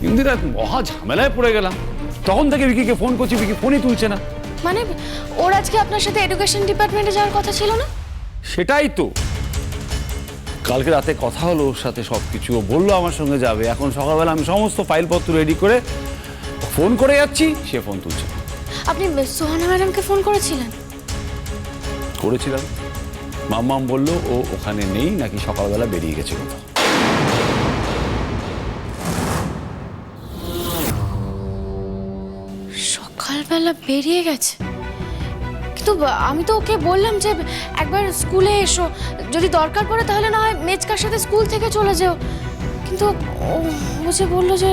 ইন্দিরা মহা ঝামেলায় পড়ে গেলাম। তখন থেকে ভিকিকে ফোন করছি, ভিকি ফোনই তুলছে না। মানে ওর আজকে আপনার সাথে এডুকেশন ডিপার্টমেন্টে যাওয়ার কথা ছিল না? সেটাই তো, কালকে রাতে কথা হলো ওর সাথে, সবকিছু ও বললো আমার সঙ্গে যাবে। এখন সকালবেলা আমি সমস্ত ফাইলপত্র রেডি করে ফোন করে যাচ্ছি, সে ফোন তুলছে। আপনি সোহানা ম্যাডামকে ফোন করেছিলেন? করেছিলাম, মাম্মাম বললো ও ওখানে নেই, নাকি সকালবেলা বেরিয়ে গেছে কোথাও। সকালবেলা বেরিয়ে গেছে? কিন্তু আমি তো ওকে বললাম যে একবার স্কুলে এসো, যদি দরকার পড়ে তাহলে না হয় মেজকার সাথে স্কুল থেকে চলে যেও। কিন্তু ও যে বললো যে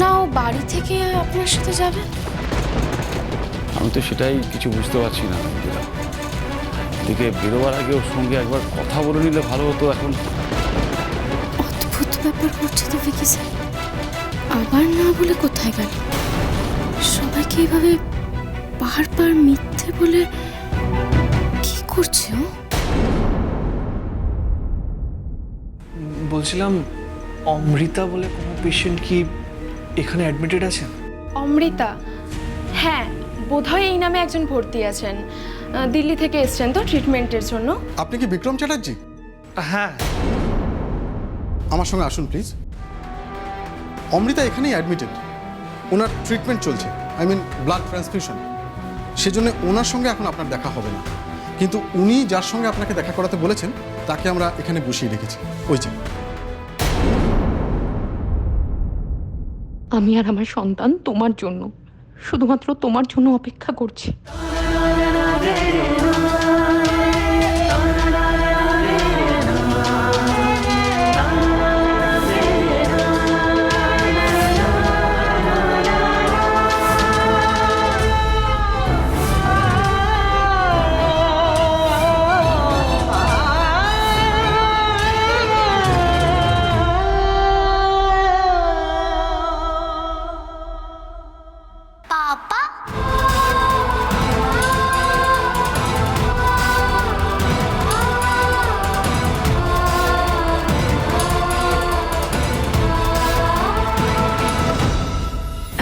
না, ও বাড়ি থেকে আপনার সাথে যাবে। আমি তো সেটাই কিছু বুঝতে পারছি না। এদিকে বেরোবার আগে ওর সঙ্গে একবার কথা বলে নিলে ভালো হতো। এখন অদ্ভুত ব্যাপার করছে তো ভিকি স্যার। আবার না বলে কোথায় গেল? সবাইকে এইভাবে বারবার মিথ্যে বলে কি করছে ও? বলছিলাম, অমৃতা বলে কোনো পেশেন্ট কি এখানে অ্যাডমিটেড আছেন? অমৃতা? হ্যাঁ, বোধহয় এই নামে একজন ভর্তি আছেন। দিল্লি থেকে এসছেন তো ট্রিটমেন্টের জন্য। আপনি কি বিক্রম চ্যাটার্জি? হ্যাঁ। আমার সঙ্গে আসুন প্লিজ। অমৃতা এখানেই অ্যাডমিটেড, ওনার ট্রিটমেন্ট চলছে, আই মিন ব্লাড ট্রান্সফিউশন। সেজন্য ওনার সঙ্গে এখন আপনার দেখা হবে না, কিন্তু উনি যার সঙ্গে আপনাকে দেখা করাতে বলেছেন তাকে আমরা এখানে বসিয়ে রেখেছি, ওই যে। আমি আর আমার সন্তান তোমার জন্য, শুধুমাত্র তোমার জন্য অপেক্ষা করছি।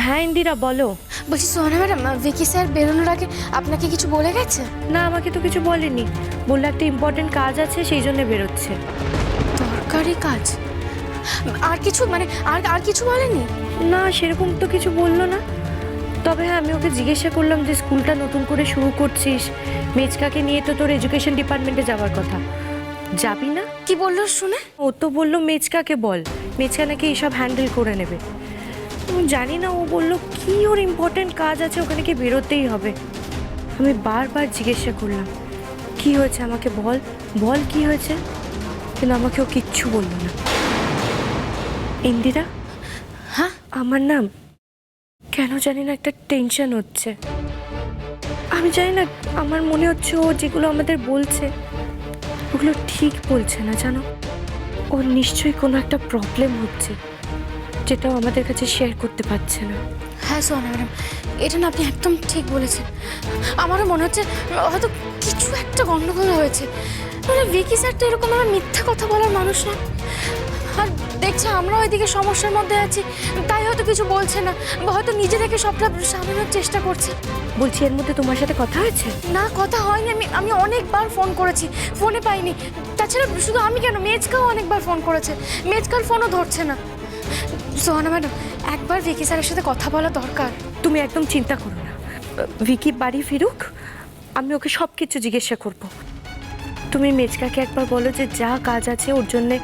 হ্যাঁ ইন্দিরা, বলো। বলছি সোহানা ম্যাডাম, ভিকি স্যার বেরোনোর আগে আপনাকে কিছু বলে গেছে? না, আমাকে তো কিছু বলেনি। বললো একটা ইম্পর্টেন্ট কাজ আছে, সেই জন্য বেরোচ্ছে। দরকারি কাজ? আর কিছু মানে আর কিছু বলেনি? না, সেরকম তো কিছু বললো না। তবে হ্যাঁ, আমি ওকে জিজ্ঞাসা করলাম যে স্কুলটা নতুন করে শুরু করছিস, মেজকাকে নিয়ে তো তোর এডুকেশন ডিপার্টমেন্টে যাওয়ার কথা, যাবি না? কি বললো শুনে? ও তো বললো মেজকাকে বল, মেজকা নাকি এইসব হ্যান্ডেল করে নেবে। জানি না, ও বললো কি ওর ইম্পর্টেন্ট কাজ আছে, ওখানে কি বেরোতেই হবে। আমি বারবার জিজ্ঞাসা করলাম কি হয়েছে, আমাকে বল বল কি হয়েছে, কিন্তু আমাকে ও কিচ্ছু বললো না। ইন্দিরা, হ্যাঁ? আমার নাম কেন জানি না একটা টেনশন হচ্ছে। আমি জানি না, আমার মনে হচ্ছে ও যেগুলো আমাদের বলছে ওগুলো ঠিক বলছে না, জানো। ওর নিশ্চয়ই কোনো একটা প্রবলেম হচ্ছে, যেটাও আমাদের কাছে শেয়ার করতে পারছে না। হ্যাঁ সোহানা ম্যাডাম, এটা না আপনি একদম ঠিক বলেছেন। আমারও মনে হচ্ছে হয়তো কিছু একটা গন্ডগোল হয়েছে। মানে ভিকি স্যার তো এরকম আমার মিথ্যা কথা বলার মানুষ না। আর দেখছে আমরা ওইদিকে সমস্যার মধ্যে আছি, তাই হয়তো কিছু বলছে না, বা হয়তো নিজে থেকে সবটা সামলানোর চেষ্টা করছে। বলছি, এর মধ্যে তোমার সাথে কথা হয়েছে? না, কথা হয়নি। আমি অনেকবার ফোন করেছি, ফোনে পাইনি। তাছাড়া শুধু আমি কেন, মেজকাও অনেকবার ফোন করেছে, মেজকার ফোনও ধরছে না। সোহানা ম্যাডাম, একবার ভিকি স্যারের সাথে কথা বলা দরকার। তুমি একদম চিন্তা করো না, ভিকি বাড়ি ফিরুক, আমি ওকে সব কিছু জিজ্ঞাসা করব। তুমি মেজকাকে একবার বলো যে যা কাজ আছে ওর জন্যে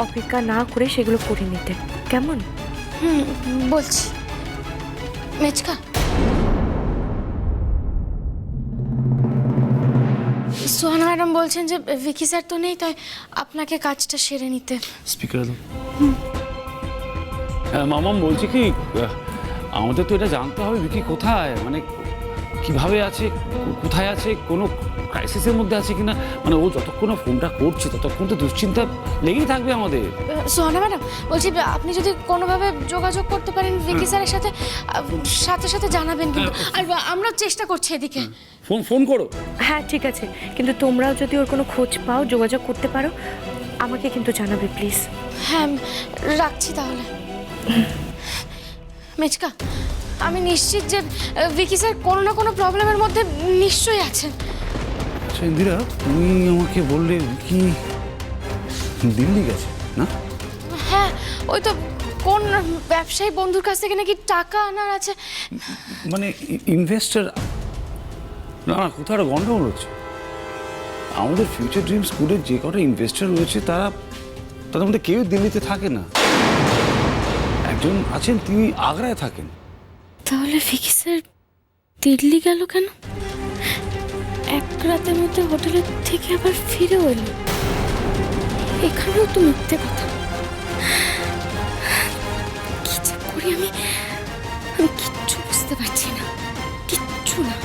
অপেক্ষা না করে সেগুলো করে নিতে, কেমন? বলছি। মেজকা, সোহানা ম্যাডাম বলছেন যে ভিকি স্যার তো নেই, তাই আপনাকে কাজটা সেরে নিতে। স্পিকার দাও। মামাম বলছি কি, আমাদের তো এটা জানতে হবে ভিকি কোথায়, মানে কিভাবে আছে, কোথায় আছে, কোনো ক্রাইসিসের মধ্যে আছে কিনা। মানে ও যতক্ষণ না ফোনটা করছে ততক্ষণ তো দুশ্চিন্তা লেগেই থাকবে আমাদের। সোহানা ম্যাডাম বলছি, আপনি যদি কোনোভাবে যোগাযোগ করতে পারেন ভিকি স্যারের সাথে, সাথে সাথে জানাবেন কিন্তু। আর আমরা চেষ্টা করছি এদিকে। ফোন করো। হ্যাঁ ঠিক আছে, কিন্তু তোমরাও যদি ওর কোনো খোঁজ পাও, যোগাযোগ করতে পারো, আমাকে কিন্তু জানাবে প্লিজ। হ্যাঁ, রাখছি তাহলে। মেচকা, আমি নিশ্চিত যে ভিকি স্যার কোনো না কোনো প্রবলেমের মধ্যে নিশ্চয়ই আছেন। আচ্ছা ইন্দিরা, তুমি আমাকে বললে কি দিল্লি গেছে না? হ্যাঁ, ওই তো কোন ব্যবসায়ী বন্ধুর কাছ থেকে নাকি টাকা আনার আছে। মানে ইনভেস্টার? না না, কোথাও একটা গন্ডগোল হচ্ছে। আমাদের ফিউচার ড্রিম স্কুলের যে কটা ইনভেস্টার রয়েছে তাদের মধ্যে কেউ দিল্লিতে থাকে না। একজন আছেন, তিনি আগ্রায় থাকেন। তাহলে ভিকি স্যার দিল্লি গেল কেন? এক রাতের মধ্যে হোটেলের থেকে আবার ফিরেও এলো। এখানেও তো মিথ্যে কথা। কি যে করি আমি কিচ্ছু বুঝতে পারছি না, কিচ্ছু না।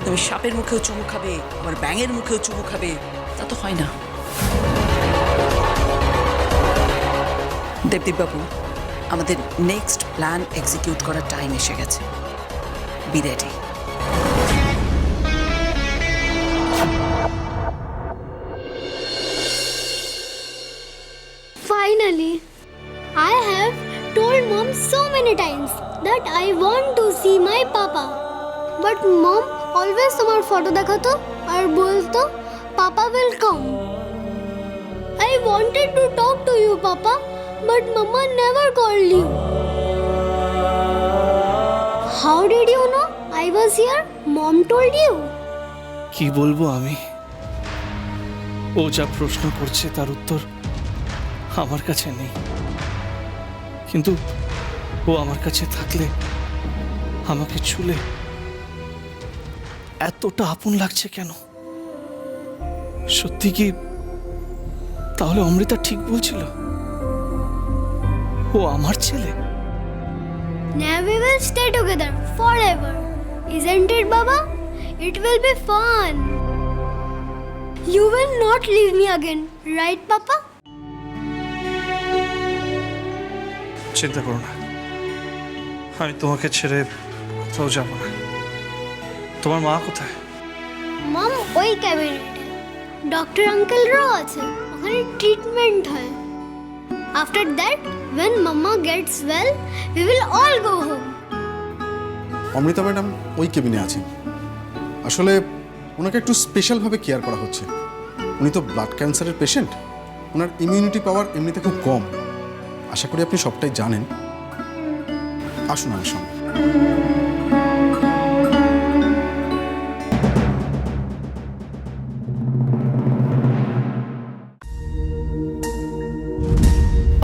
তুমি সাপের মুখেও চুমু খাবে, আবার ব্যাঙের মুখেও চুমু খাবে, তা তো হয় না। দেবদীপ বাবু, আমাদের নেক্সট প্ল্যান এক্সিকিউট করার টাইম এসে গেছে। Be ready. Finally, I have told mom so many times that I want to see my papa. But mom always তোমার ফটো দেখাতো আর বলতো papa will come. I wanted to talk to you, papa, but mama never called you. How did you know I was here? Mom told you. কি বলবো আমি? ও যা প্রশ্ন করছে তার উত্তর আমার কাছে নেই, কিন্তু ও আমার কাছে থাকলে, আমাকে ছুলে এতটা আপন লাগছে কেন? সত্যি কি তাহলে অমৃতা ঠিক বলছিল? ও আমার ছেলে? Now we will stay together forever. Isn't it, Baba? It will be fun. You will not leave me again, right, Papa? চিন্তা করো না, আমি তোমাকে ছেড়ে কোথাও যাব না। তোমার মা কোথায়? মম ওই ক্যাবিনেটে ডক্টর আঙ্কেলরাও আছে, ওখানে ট্রিটমেন্ট হয়। After that when mama gets well we will all go home. Amrita madam ওই কেবিনে আছেন। আসলে ওনাকে একটু স্পেশালভাবে কেয়ার করা হচ্ছে। উনি তো ব্লাড ক্যান্সারের পেশেন্ট, ওনার ইমিউনিটি পাওয়ার এমনিতে খুব কম। আশা করি আপনি সবটাই জানেন। আসুন আমার সঙ্গে।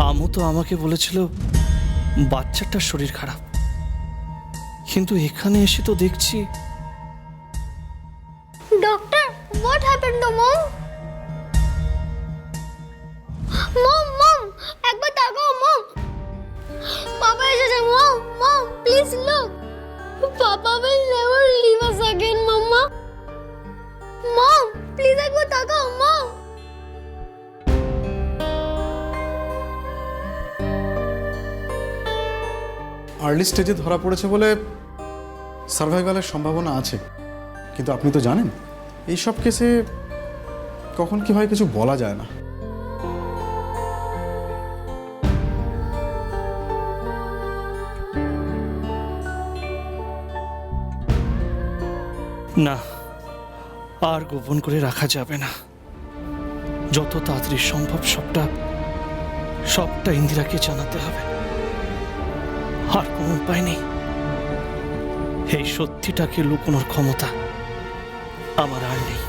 আমু তো আমাকে বলেছিল বাচ্চাটার শরীর খারাপ, কিন্তু এখানে এসে তো দেখছি। Doctor, what happened to mom? Mom, একবার তাকাও mom. Papa এসেছে mom, please look. Papa will never leave us again, mama. Mom, please একবার তাকাও mom. আর্লি স্টেজে ধরা পড়েছে বলে সার্ভাইভালের সম্ভাবনা আছে, কিন্তু আপনি তো জানেন এই সব কেসে কখন কি হয় কিছু বলা যায় না। না, আর গোপন করে রাখা যাবে না। যত তাড়াতাড়ি সম্ভব সবটা ইন্দিরাকে জানাতে হবে। আর কোনো উপায় নেই, এই সত্যিটাকে লুকোনোর ক্ষমতা আমার আর নেই।